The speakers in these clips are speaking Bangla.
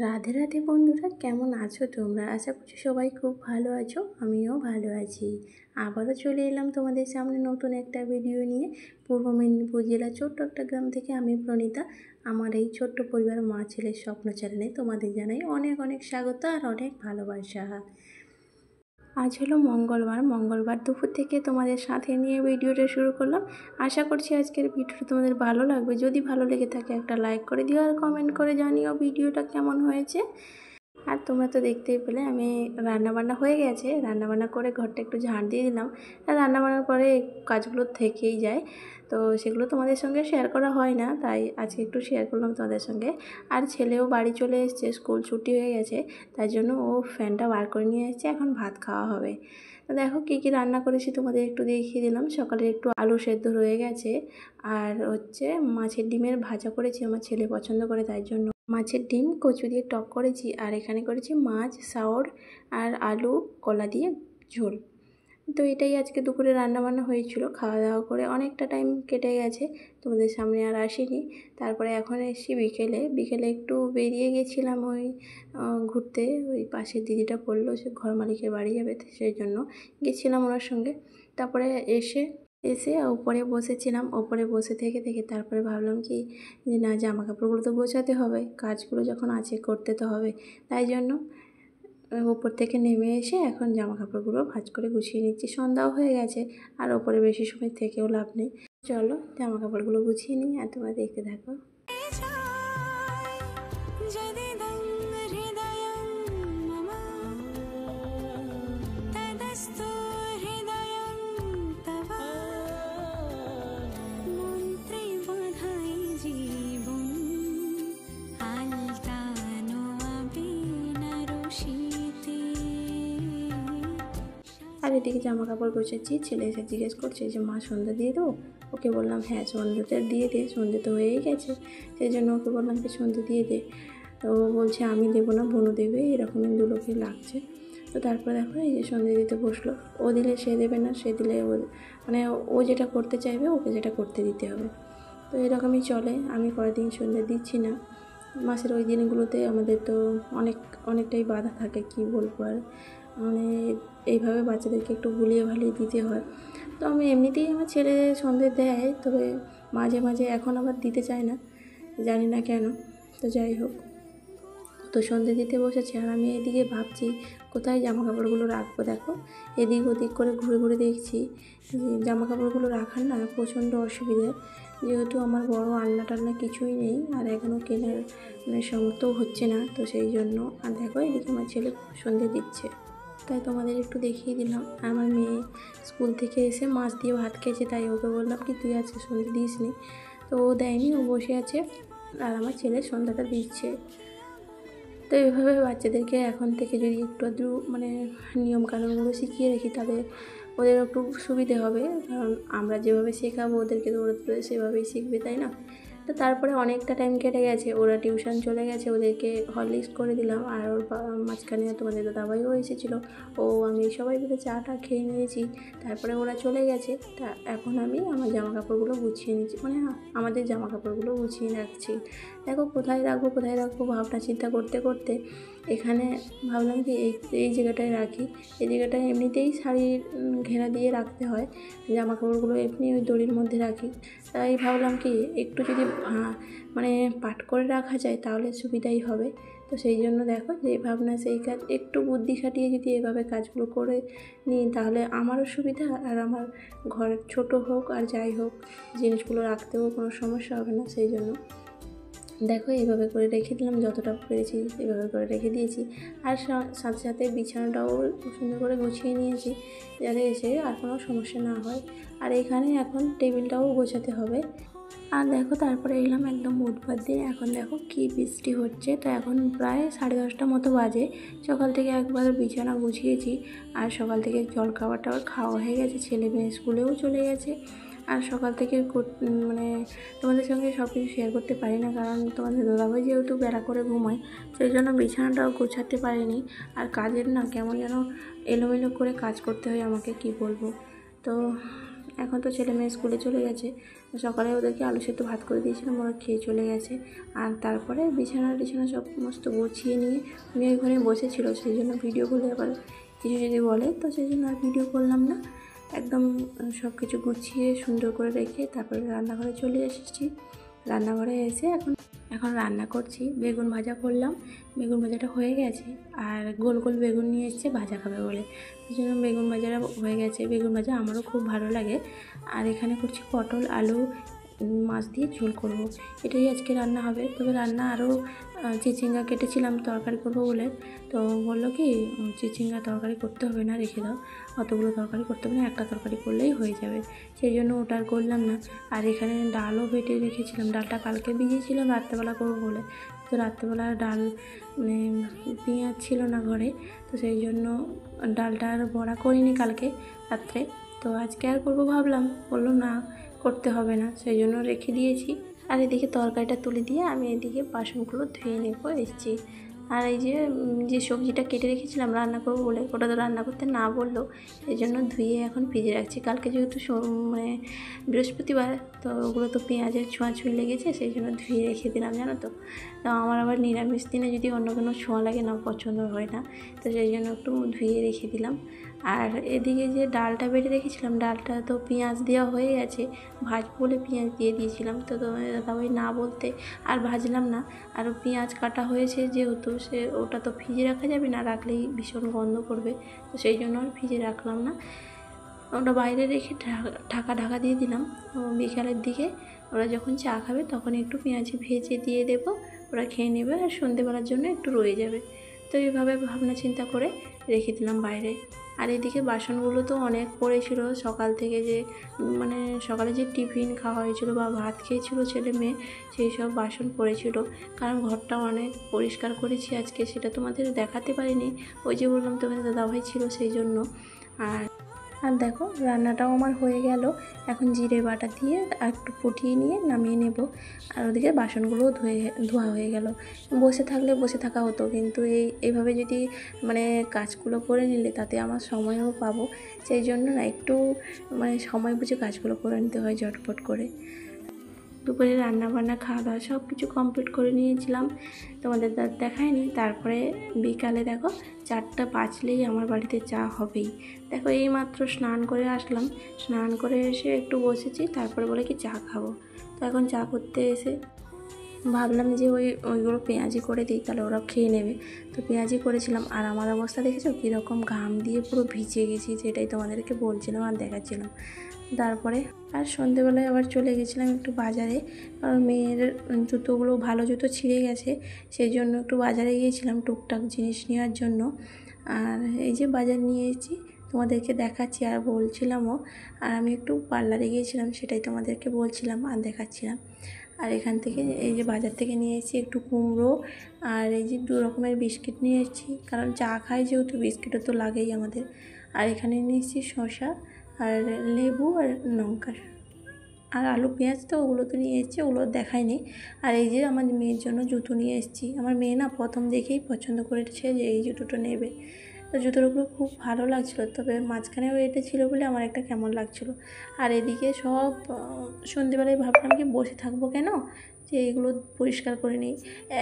রাধে রাধে বন্ধুরা, কেমন আছো তোমরা? আশা করছি সবাই খুব ভালো আছো। আমিও ভালো আছি। আবারও চলে এলাম তোমাদের সামনে নতুন একটা ভিডিও নিয়ে। পূর্ব মেদিনীপুর জেলার ছোট্ট একটা গ্রাম থেকে আমি প্রণীতা। আমার এই ছোট্ট পরিবার মা ছেলের স্বপ্ন চ্যানেলে তোমাদের জানাই অনেক অনেক স্বাগত আর অনেক ভালোবাসা। আজ হলো মঙ্গলবার দুপুর থেকে তোমাদের সাথে নিয়ে ভিডিওটা শুরু করলাম। আশা করছি আজকের ভিডিওটা তোমাদের ভালো লাগবে। যদি ভালো লেগে থাকে একটা লাইক করে দিও আর কমেন্ট করে জানিও ভিডিওটা কেমন হয়েছে। আর তোমরা তো দেখতেই পেলে আমি রান্নাবান্না হয়ে গেছে, রান্নাবান্না করে ঘরটা একটু ঝাড় দিয়ে দিলাম। আর রান্নাবান্নার পরে কাজগুলো থেকেই যায়, তো সেগুলো তোমাদের সঙ্গে শেয়ার করা হয় না, তাই আজকে একটু শেয়ার করলাম তোমাদের সঙ্গে। আর ছেলেও বাড়ি চলে এসছে, স্কুল ছুটি হয়ে গেছে, তাই জন্য ও ফ্যানটা বার করে নিয়ে এসছে, এখন ভাত খাওয়া হবে। তো দেখো কী কী রান্না করেছি তোমাদের একটু দেখিয়ে দিলাম। সকালে একটু আলু সেদ্ধ রয়ে গেছে, আর হচ্ছে মাছের ডিমের ভাজা করেছি, আমার ছেলে পছন্দ করে তাই জন্য। মাছের ডিম কচু দিয়ে টক করেছি, আর এখানে করেছি মাছ সাওর আর আলু কলা দিয়ে ঝোল। তো এটাই আজকে দুপুরে রান্নাবান্না হয়েছিল। খাওয়া দাওয়া করে অনেকটা টাইম কেটে গেছে, তোমাদের সামনে আর আসিনি। তারপরে এখন এসেছি বিকেলে একটু বেরিয়ে গেছিলাম ওই ঘুরতে। ওই পাশের দিদিটা বললো সে ঘর মালিকের বাড়ি যাবে, সেই জন্য গেছিলাম ওনার সঙ্গে। তারপরে এসে ওপরে বসেছিলাম। ওপরে বসে থেকে তারপরে ভাবলাম কি যে না, জামা কাপড়গুলো তো গোছাতে হবে, কাজগুলো যখন আছে করতে তো হবে। তাই জন্য ওপর থেকে নেমে এসে এখন জামা কাপড়গুলো ভাঁজ করে গুছিয়ে নিচ্ছি। সন্ধ্যাও হয়ে গেছে, আর ওপরে বেশি সময় থেকেও লাভ নেই। চলো জামা কাপড়গুলো গুছিয়ে নিই আর তোমরা দেখতে থাকো। আর এদিকে জামা কাপড় গোছাচ্ছি। ছেলে এসে জিজ্ঞেস করছে যে মা সন্ধ্যা দিয়ে দেবো? ওকে বললাম হ্যাঁ সন্ধ্যাটা দিয়ে দে, সন্ধ্যে তো হয়েই গেছে। সেই জন্য ওকে বললাম যে সন্ধ্যে দিয়ে দে। তো ও বলছে আমি দেবো না, বোনও দেবে, এরকমই দুলোকে লাগছে। তো তারপর দেখো এই যে সন্ধ্যে দিতে বসলো। ও দিলে সে দেবে না, সে দিলে ও মানে ও যেটা করতে চাইবে ওকে যেটা করতে দিতে হবে। তো এরকমই চলে। আমি কয়েকদিন সন্ধ্যে দিচ্ছি না। মাসের ওই দিনগুলোতে আমাদের তো অনেকটাই বাধা থাকে, কি বলবো আর। মানে এইভাবে বাচ্চাদেরকে একটু ভুলিয়ে ভালিয়ে দিতে হয়। তো আমি এমনিতেই আমার ছেলে সন্ধ্যে দেয়, তবে মাঝে মাঝে এখন আবার দিতে চায় না, জানি না কেন। তো যাই হোক, তো সন্ধ্যে দিতে বসেছে, আর আমি এদিকে ভাবছি কোথায় জামা কাপড়গুলো রাখবো। দেখো এদিক ওদিক করে ঘুরে ঘুরে দেখছি জামা কাপড়গুলো রাখার না প্রচণ্ড অসুবিধে, যেহেতু আমার বড় আলনা টালনা কিছুই নেই, আর এখনও কেনার সামর্থ্যও হচ্ছে না। তো সেই জন্য আর দেখো এদিকে আমার ছেলে সন্ধ্যে দিচ্ছে, তাই তোমাদের একটু দেখিয়ে দিলাম। আমার মেয়ে স্কুল থেকে এসে মাছ দিয়ে ভাত খেয়েছে, তাই ওকে বললাম কি তুই আজকে সন্ধ্যে দিস নি। তো ও দেয়নি, ও বসে আছে, আর আমার ছেলে সন্ধ্যাটা দিচ্ছে। তো এইভাবে বাচ্চাদেরকে এখন থেকে যদি একটু আধটু মানে নিয়মকানুনগুলো শিখিয়ে রাখি, তাদের ওদের একটু সুবিধে হবে। কারণ আমরা যেভাবে শেখাবো ওদেরকে তো ওরা তো সেভাবেই শিখবে, তাই না? তো তারপরে অনেকটা টাইম কেটে গেছে, ওরা টিউশন চলে গেছে, ওদেরকে হরলিক্স করে দিলাম। আর ওর মাঝখানে তোমাদের দাদাভাইও এসেছিলো, আমি সবাই মিলে চাটা খেয়ে নিয়েছি। তারপরে ওরা চলে গেছে। তা এখন আমি আমার জামা কাপড়গুলো গুছিয়ে নিচ্ছি, মানে আমাদের জামা কাপড়গুলো গুছিয়ে রাখছি। দেখো কোথায় রাখবো ভাবনা চিন্তা করতে করতে এখানে ভাবলাম কি এই জায়গাটায় রাখি। এই জায়গাটায় এমনিতেই শাড়ির ঘেরা দিয়ে রাখতে হয়, জামা কাপড়গুলো এমনি ওই দড়ির মধ্যে রাখি। তাই ভাবলাম কি একটু যদি মানে পাট করে রাখা যায় তাহলে সুবিধাই হবে। তো সেই জন্য দেখো যে ভাবনা সেই কাজ, একটু বুদ্ধি খাটিয়ে যদি এভাবে কাজগুলো করে নিই তাহলে আমারও সুবিধা, আর আমার ঘর ছোট হোক আর যাই হোক জিনিসগুলো রাখতেও কোনো সমস্যা হবে না। সেই জন্য দেখো এইভাবে করে রেখে দিলাম, যতটা পেরেছি এভাবে করে রেখে দিয়েছি। আর সাথে সাথে বিছানাটাও সুন্দর করে গুছিয়ে নিয়েছি, যাতে এসে আর কোনো সমস্যা না হয়। আর এখানে এখন টেবিলটাও গোছাতে হবে। আর দেখো তারপরে এলাম একদম বুধবার দিন। এখন দেখো কি বৃষ্টি হচ্ছে। তো এখন প্রায় 10:30 মতো বাজে। সকাল থেকে একবার বিছানা গুছিয়েছি, আর সকাল থেকে জল খাবারটা খাওয়া হয়ে গেছে, ছেলে মেয়ে স্কুলেও চলে গেছে। আর সকাল থেকে মানে তোমাদের সঙ্গে সব কিছু শেয়ার করতে পারি না, কারণ তোমাদের দাদাভাই যেহেতু বেলা করে ঘুমায়, সেই জন্য বিছানাটাও গোছাতে পারিনি। আর কাজের না কেমন যেন এলোমেলো করে কাজ করতে হয় আমাকে, কি বলবো। তো এখন তো ছেলে মেয়ে স্কুলে চলে গেছে। সকালে ওদেরকে আলু সেদ্ধ ভাত করে দিয়েছিলাম, ওরা খেয়ে চলে গেছে। আর তারপরে বিছানা সমস্ত গুছিয়ে নিয়ে উনি ওইখানে বসেছিল, সেই জন্য ভিডিও বলে আবার কিছু যদি বলে তো সেই জন্য আর ভিডিও করলাম না। একদম সব কিছু গুছিয়ে সুন্দর করে রেখে তারপরে রান্নাঘরে চলে এসেছি। রান্নাঘরে এসে এখন রান্না করছি। বেগুন ভাজা করলাম, বেগুন ভাজাটা হয়ে গেছে। আর গোল গোল বেগুন নিয়ে এসছে ভাজা খাবে বলে, সেই জন্য বেগুন ভাজাটা হয়ে গেছে। বেগুন ভাজা আমারও খুব ভালো লাগে। আর এখানে করছি পটল আলু মাছ দিয়ে ঝোল করব, এটাই আজকে রান্না হবে। তবে রান্না আরও চিচিঙ্গা কেটেছিলাম তরকারি করবো বলে, তো বললো কি চিচিঙ্গা তরকারি করতে হবে না, রেখে দাও, অতগুলো তরকারি করতে হবে না, একটা তরকারি করলেই হয়ে যাবে। সেই জন্য ওটা আর করলাম না। আর এখানে ডালও বেটে রেখেছিলাম, ডালটা কালকে ভিজিয়েছিলাম রাত্রেবেলা করবো বলে, তো রাত্রেবেলা ডাল মানে পেঁয়াজ ছিল না ঘরে, তো সেই জন্য ডালটা আর বড়া করিনি কালকে রাত্রে। তো আজকে আর করবো ভাবলাম, বললো না করতে হবে না, সেই জন্য রেখে দিয়েছি। আর এদিকে তরকারিটা তুলে দিয়ে আমি এদিকে বাসনগুলো ধুয়ে নেবো এসেছি। আর এই যে সবজিটা কেটে রেখেছিলাম রান্না করবো বলে, ওটা তো রান্না করতে না বললো, এই জন্য ধুয়ে এখন ভিজে রাখছি। কালকে যেহেতু মানে বৃহস্পতিবার, তো ওগুলো তো পেঁয়াজের ছোঁয়াছুঁই লেগেছে, সেই জন্য ধুয়ে রেখে দিলাম, জানো তো। তো আমার আবার নিরামিষ দিনে যদি অন্য কোনো ছোঁয়া লাগে না, পছন্দ হয় না, তো সেই জন্য একটু ধুয়ে রেখে দিলাম। আর এদিকে যে ডালটা বেটে রেখেছিলাম, ডালটা তো পেঁয়াজ দেওয়া হয়ে গেছে, ভাজবো বলে পেঁয়াজ দিয়ে দিয়েছিলাম, তো দাদাভাই না বলতে আর ভাজলাম না। আর পেঁয়াজ কাটা হয়েছে যেহেতু, ওটা তো ফ্রিজে রাখা যাবে না, রাখলেই ভীষণ গন্ধ করবে, তো সেই জন্য আর ফ্রিজে রাখলাম না, ওটা বাইরে রেখে ঢাকা দিয়ে দিলাম। বিকালের দিকে ওরা যখন চা খাবে তখন একটু পেঁয়াজি ভেজে দিয়ে দেবো, ওরা খেয়ে নেবে, আর সন্ধেবেলার জন্য একটু রয়ে যাবে। তো এইভাবে ভাবনা চিন্তা করে রেখে দিলাম বাইরে। আর এদিকে বাসনগুলো তো অনেক পড়েছিল সকাল থেকে, যে মানে সকালে যে টিফিন খাওয়া হয়েছিল বা ভাত খেয়েছিল ছেলে মেয়ে, সেই সব বাসন পড়েছিল। কারণ ঘরটা অনেক পরিষ্কার করেছি আজকে, সেটা তোমাদের দেখাতে পারিনি, ওই যে বললাম তোমাদের দাদাভাই ছিল সেই জন্য। আর দেখো রান্নাটাও আমার হয়ে গেল, এখন জিরে বাটা দিয়ে আর একটু ফুটিয়ে নিয়ে নামিয়ে নেব। আর ওদিকে বাসনগুলোও ধোয়া হয়ে গেল। বসে থাকলে বসে থাকা হতো, কিন্তু এইভাবে যদি মানে কাজগুলো করে নিলে তাতে আমার সময়ও পাবো, সেই জন্য না একটু মানে সময় বুঝে কাজগুলো করে নিতে হয় ঝটপট করে। দুপুরে রান্নাবান্না খাওয়া দাওয়া সব কিছু কমপ্লিট করে নিয়েছিলাম, তোমাদের দেখায়নি। তারপরে বিকালে দেখো 4টা বাজলেই আমার বাড়িতে চা হবেই। দেখো এই মাত্র স্নান করে আসলাম, স্নান করে এসে একটু বসেছি, তারপরে বলে কি চা খাবো। তো এখন চা করতে এসে ভাবলাম যে ওইগুলো পেঁয়াজি করে দিই, তাহলে ওরা খেয়ে নেবে। তো পেঁয়াজি করেছিলাম, আর আমার অবস্থা দেখেছো কীরকম ঘাম দিয়ে পুরো ভিজে গেছি, যেটাই তোমাদেরকে বলছিলাম আর দেখাচ্ছিলাম। তারপরে আর সন্ধেবেলায় আবার চলে গেছিলাম একটু বাজারে, কারণ মেয়ের জুতোগুলো ভালো জুতো ছিঁড়ে গেছে, সেই জন্য একটু বাজারে গিয়েছিলাম টুকটাক জিনিস নেওয়ার জন্য। আর এই যে বাজার নিয়ে এসেছি, তোমাদেরকে দেখাচ্ছি আর বলছিলামও। আর আমি একটু পার্লারে গিয়েছিলাম, সেটাই তোমাদেরকে বলছিলাম আর দেখাচ্ছিলাম। আর এখান থেকে এই যে বাজার থেকে নিয়ে এসেছি একটু কুমড়ো, আর এই যে 2 রকমের বিস্কিট নিয়ে এসেছি, কারণ চা খাই যেহেতু বিস্কিটও তো লাগেই আমাদের। আর এখানে নিয়ে এসেছি শসা আর লেবু আর লঙ্কা আর আলু পেঁয়াজ, তো ওগুলো তো নিয়ে এসেছি, ওগুলো দেখায়নি। আর এই যে আমার মেয়ের জন্য জুতো নিয়ে এসেছি, আমার মেয়ে না প্রথম দেখেই পছন্দ করেছে যে এই জুতোটা নেবে। তো জুতোগুলো খুব ভালো লাগছিলো, তবে মাঝখানেও এটা ছিল বলে আমার একটা কেমন লাগছিলো। আর এদিকে সব সন্ধেবেলায় ভাবলাম কি বসে থাকবো কেন, যে এগুলো পরিষ্কার করে নিই,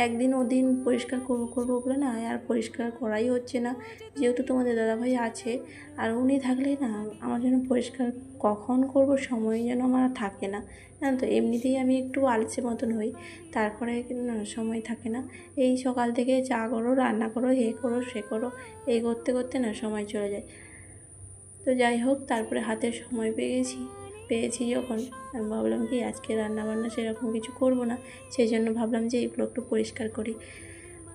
একদিন ওদিন পরিষ্কার করবো বলে না আর পরিষ্কার করাই হচ্ছে না, যেহেতু তোমাদের দাদাভাই আছে। আর উনি থাকলে না আমার জন্য পরিষ্কার কখন করব সময় যেন আমার থাকে না, জানো তো। এমনিতেই আমি একটু আলসে মতন হই, তারপরে না সময় থাকে না। এই সকাল থেকে চা করো, রান্না করো, এ করো সে করো, এই করতে করতে না সময় চলে যায়। তো যাই হোক, তারপরে হাতে সময় পেয়েছি যখন, আমি ভাবলাম কি আজকে রান্নাবান্না সেরকম কিছু করব না, সেই জন্য ভাবলাম যে এগুলো একটু পরিষ্কার করি।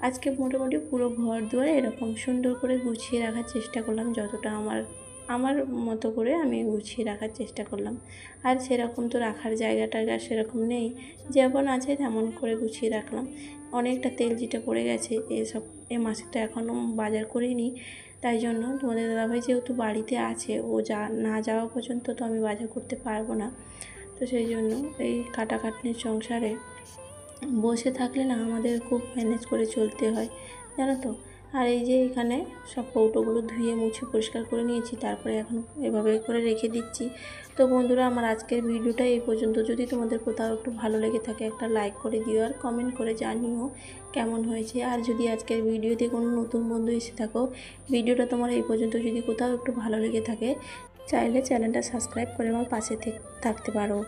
আজকে মোটামুটি পুরো ঘর দুয়ারে এরকম সুন্দর করে গুছিয়ে রাখার চেষ্টা করলাম, যতটা আমার মতো করে আমি গুছিয়ে রাখার চেষ্টা করলাম। আর সেরকম তো রাখার জায়গাটা সেরকম নেই, যেমন আছে তেমন করে গুছিয়ে রাখলাম। অনেকটা তেল জিটে পড়ে গেছে, এ মাসে তো এখনও বাজার করিনি, তাই জন্য তোমাদের দাদাভাই যেহেতু বাড়িতে আছে, ও না যাওয়া পর্যন্ত তো আমি বাজার করতে পারবো না। তো সেই জন্য এই কাটাকাটনির সংসারে বসে থাকলে না আমাদের খুব ম্যানেজ করে চলতে হয়, জানো তো। আর এই যে এখানে সব কৌটোগুলো ধুয়ে মুছে পরিষ্কার করে নিয়েছি, তারপরে এখন এভাবে করে রেখে দিচ্ছি। তো বন্ধুরা, আমার আজকের ভিডিওটা এই পর্যন্ত। যদি তোমাদের কোথাও একটু ভালো লেগে থাকে একটা লাইক করে দিও আর কমেন্ট করে জানিও কেমন হয়েছে। আর যদি আজকের ভিডিওতে কোনো নতুন বন্ধু এসে থাকো, ভিডিওটা তোমার এই পর্যন্ত যদি কোথাও একটু ভালো লেগে থাকে, চাইলে চ্যানেলটা সাবস্ক্রাইব করে আমার পাশে থাকতে পারো।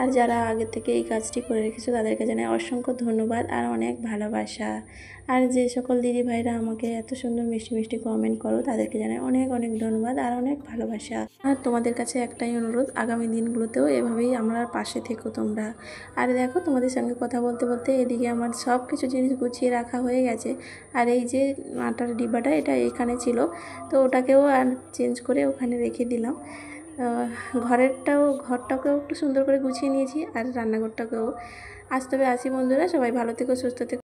আর যারা আগে থেকে এই কাজটি করে রেখেছো তাদেরকে জানাই অসংখ্য ধন্যবাদ আর অনেক ভালোবাসা। আর যে সকল দিদি ভাইরা আমাকে এত সুন্দর মিষ্টি মিষ্টি কমেন্ট করো তাদেরকে জানাই অনেক অনেক ধন্যবাদ আর অনেক ভালোবাসা। আর তোমাদের কাছে একটাই অনুরোধ, আগামী দিনগুলোতেও এভাবেই আমরা পাশে থেকো তোমরা। আর দেখো, তোমাদের সঙ্গে কথা বলতে বলতে এদিকে আমার সব কিছু জিনিস গুছিয়ে রাখা হয়ে গেছে। আর এই যে আটার ডিব্বাটা, এটা এখানে ছিল, তো ওটাকেও আর চেঞ্জ করে ওখানে রেখে দিলাম। ঘরটাকেও একটু সুন্দর করে গুছিয়ে নিয়েছি আর রান্নাঘরটাকেও। আজ তবে আসি বন্ধুরা, সবাই ভালো থেকো, সুস্থ থেকো।